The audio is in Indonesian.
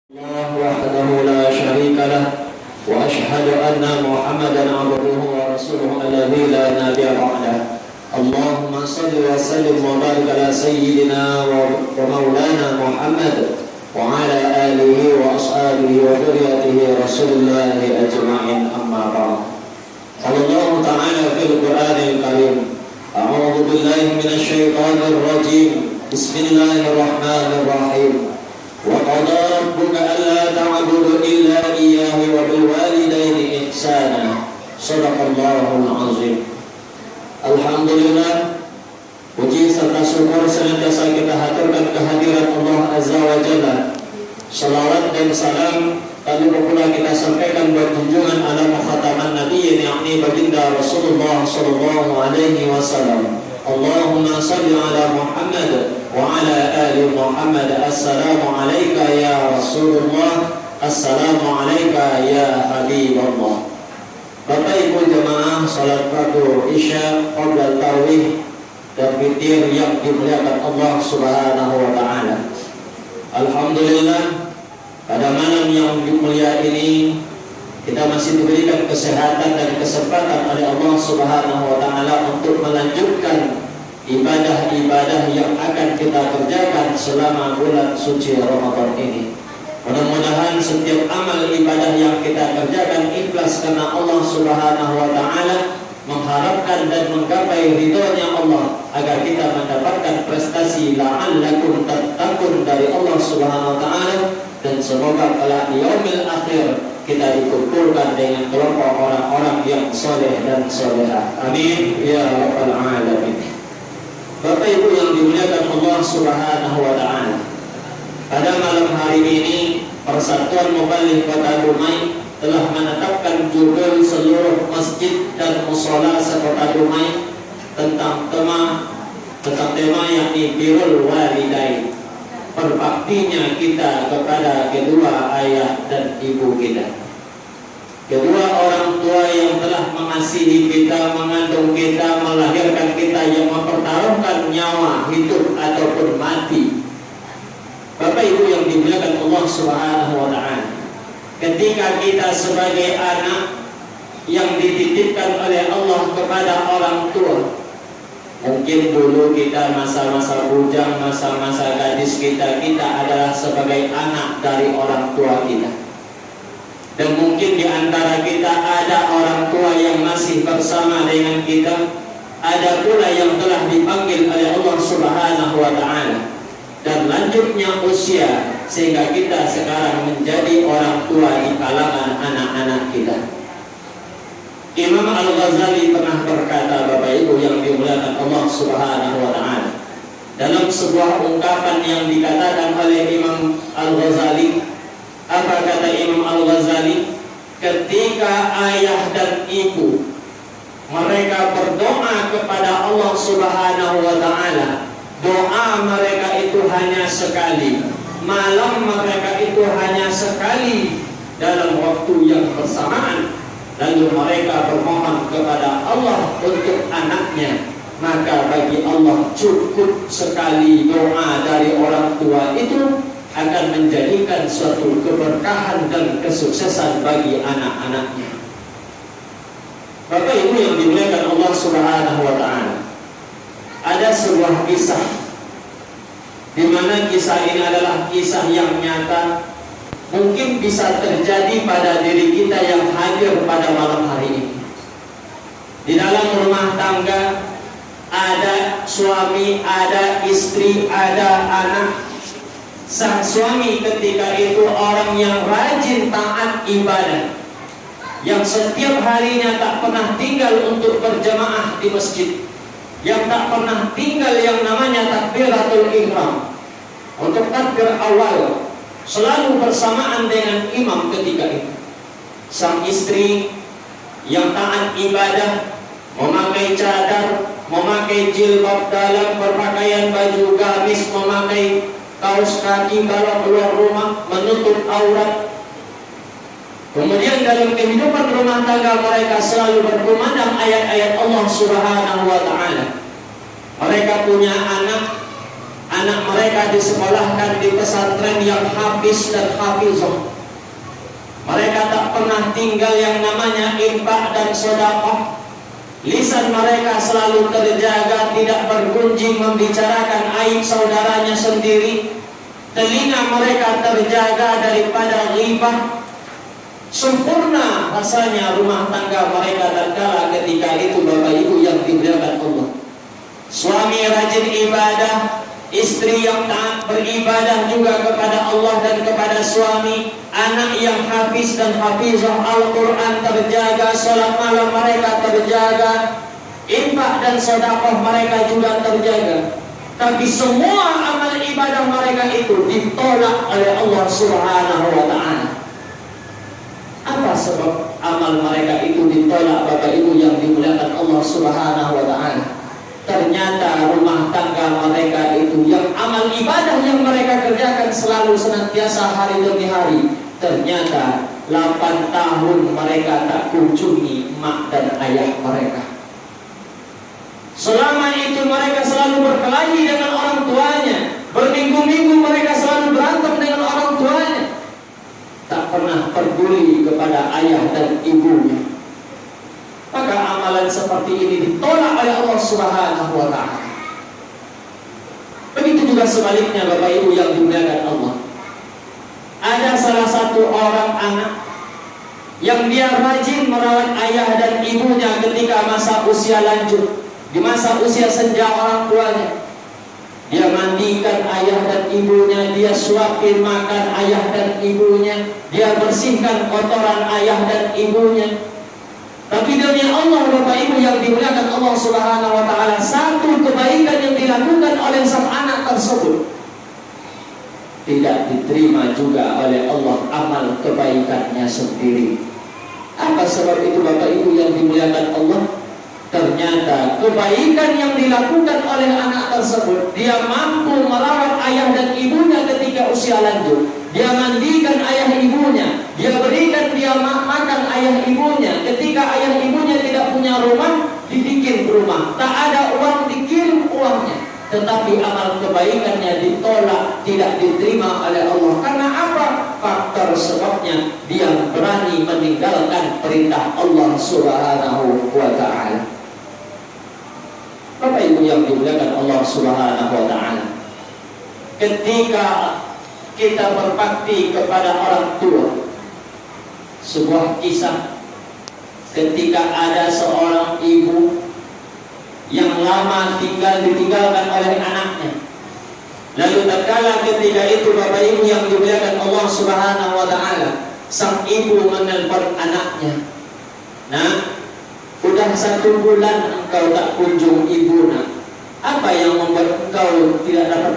الله وحده لا شريك له وأشهد أن محمدا عبده ورسوله الذي لا نبي بعده. اللهم صل وسلم وبارك على سيدنا ومولانا محمد وعلى آله وأصحابه وذريته رسول الله أجمعين. أما بعد. قال الله تعالى في القرآن الكريم: أعوذ بالله من الشيطان الرجيم. بسم الله الرحمن الرحيم. وقضى ربك ألا تعبدوا إلا إياه وبالوالدين إحسانا. صدق الله العظيم. Alhamdulillah, puji serta syukur senantiasa kita haturkan kehadirat Allah Azza wa Jalla. Salawat dan salam tadi pula kita sampaikan buat junjungan ala mukhataman nabiyyin, yakni baginda Rasulullah sallallahu alaihi wasallam. Allahumma salli ala Muhammad wa ala ali Muhammad. Assalamu alayka ya Rasulullah, assalamu alayka ya Habibullah. Bapak Ibu jemaah salat fardu Isya, qabla tarawih dan witir yang dimuliakan Allah Subhanahu wa taala. Alhamdulillah, pada malam yang mulia ini kita masih diberikan kesehatan dan kesempatan oleh Allah Subhanahu wa taala untuk melanjutkan ibadah-ibadah yang akan kita kerjakan selama bulan suci Ramadan ini. Mudah-mudahan setiap amal ibadah yang kita kerjakan ikhlas karena Allah Subhanahu wa taala, mengharapkan dan menggapai ridhonya Allah, agar kita mendapatkan prestasi la'allakum tattaqun dari Allah Subhanahu wa taala, dan semoga pada yaumil akhir kita dikumpulkan dengan kelompok orang-orang yang soleh dan solehah. Amin ya rabbal alamin. Bapak Ibu yang dimuliakan Allah Subhanahu wa taala, pada malam hari ini Persatuan Muballigh Kota Dumai telah menetapkan judul seluruh masjid dan mushola sekota Dumai tentang tema yakni birrul walidain, berbaktinya kita kepada kedua ayah dan ibu kita. Kedua orang tua yang telah mengasihi kita, mengandung kita, melahirkan kita, yang mempertaruhkan nyawa, hidup ataupun mati. Bapak Ibu yang dimuliakan Allah Subhanahu wa taala, ketika kita sebagai anak yang dititipkan oleh Allah kepada orang tua, mungkin dulu kita masa-masa bujang, masa-masa gadis kita adalah sebagai anak dari orang tua kita. Dan mungkin di antara kita ada orang tua yang masih bersama dengan kita, ada pula yang telah dipanggil oleh Allah Subhanahu wa taala. Dan lanjutnya usia sehingga kita sekarang menjadi orang tua di kalangan anak-anak kita. Imam Al-Ghazali pernah berkata, Bapak Ibu yang dimuliakan Allah Subhanahu wa taala, dalam sebuah ungkapan yang dikatakan oleh Imam Al-Ghazali. Apa kata Imam Al-Ghazali? Ketika ayah dan ibu mereka berdoa kepada Allah Subhanahu wa taala, doa mereka itu hanya sekali, malam mereka itu hanya sekali dalam waktu yang bersamaan. Lalu mereka bermohon kepada Allah untuk anaknya, maka bagi Allah cukup sekali doa dari orang tua itu akan menjadikan suatu keberkahan dan kesuksesan bagi anak-anaknya. Bapak Ibu yang dimuliakan Allah Subhanahu wa taala, ada sebuah kisah di mana kisah ini adalah kisah yang nyata, mungkin bisa terjadi pada diri kita yang hadir pada malam hari ini. Di dalam rumah tangga ada suami, ada istri, ada anak. Sang suami ketika itu orang yang rajin taat ibadah, yang setiap harinya tak pernah tinggal untuk berjamaah di masjid, yang tak pernah tinggal yang namanya takbiratul ihram, untuk takbir awal selalu bersamaan dengan imam ketika itu. Sang istri yang taat ibadah, memakai cadar, memakai jilbab dalam, berpakaian baju gamis, memakai kaos kaki kalau keluar rumah, menutup aurat. Kemudian dalam kehidupan rumah tangga mereka selalu berkumandang ayat-ayat Allah Subhanahu wa taala. Mereka punya anak anak mereka disekolahkan di pesantren yang hafiz dan hafizah. Mereka tak pernah tinggal yang namanya infak dan sedekah. Lisan mereka selalu terjaga, tidak bergunjing membicarakan aib saudaranya sendiri. Telinga mereka terjaga daripada ghibah. Sempurna rasanya rumah tangga mereka tatkala ketika itu Bapak Ibu yang dimuliakan Allah. Suami rajin ibadah, istri yang taat beribadah juga kepada Allah dan kepada suami, anak yang hafiz dan hafizah Al-Quran terjaga, salat malam mereka terjaga, infak dan sedekah mereka juga terjaga. Tapi semua amal ibadah mereka itu ditolak oleh Allah Subhanahu wa Ta'ala. Apa sebab amal mereka itu ditolak Bapak Ibu yang dimuliakan Allah Subhanahu wa Ta'ala? Ternyata rumah tangga mereka itu yang amal ibadah yang mereka kerjakan selalu senantiasa hari demi hari, ternyata 8 tahun mereka tak kunjungi mak dan ayah mereka. Selama itu mereka selalu berkelahi dengan orang tuanya, berminggu-minggu mereka selalu berantem dengan orang tuanya, tak pernah peduli kepada ayah dan ibunya. Maka amalan seperti ini ditolak oleh Allah Subhanahu wa Ta'ala. Begitu juga sebaliknya Bapak Ibu yang dimuliakan Allah. Ada salah satu orang anak yang dia rajin merawat ayah dan ibunya ketika masa usia lanjut, di masa usia senja orang tuanya. Dia mandikan ayah dan ibunya, dia suapin makan ayah dan ibunya, dia bersihkan kotoran ayah dan ibunya. Tapi demi Allah Bapak Ibu yang dimuliakan Allah Subhanahu wa Ta'ala, satu kebaikan yang dilakukan oleh sang anak tersebut tidak diterima juga oleh Allah amal kebaikannya sendiri. Apa sebab itu Bapak Ibu yang dimuliakan Allah? Ternyata kebaikan yang dilakukan oleh anak tersebut, dia mampu merawat ayah dan ibunya ketika usia lanjut, dia mandikan ayah ibunya, dia berikan dia makan ayah ibunya. Ketika ayah ibunya tidak punya rumah, dibikin rumah, tak ada uang, dikirim uangnya. Tetapi amal kebaikannya ditolak, tidak diterima oleh Allah. Karena apa? Faktor sebabnya dia berani meninggalkan perintah Allah Subhanahu wa Ta'ala. Bapak Ibu yang dimuliakan Allah Subhanahu wa Ta'ala, ketika kita berbakti kepada orang tua, sebuah kisah ketika ada seorang ibu yang lama ditinggalkan oleh anaknya. Lalu tatkala ketika itu Bapak Ibu yang dimuliakan Allah Subhanahu wa Ta'ala, sang ibu menelpon anaknya, "Nah, udah 1 bulan engkau tak kunjung ibu, nak. Apa yang membuat engkau tidak dapat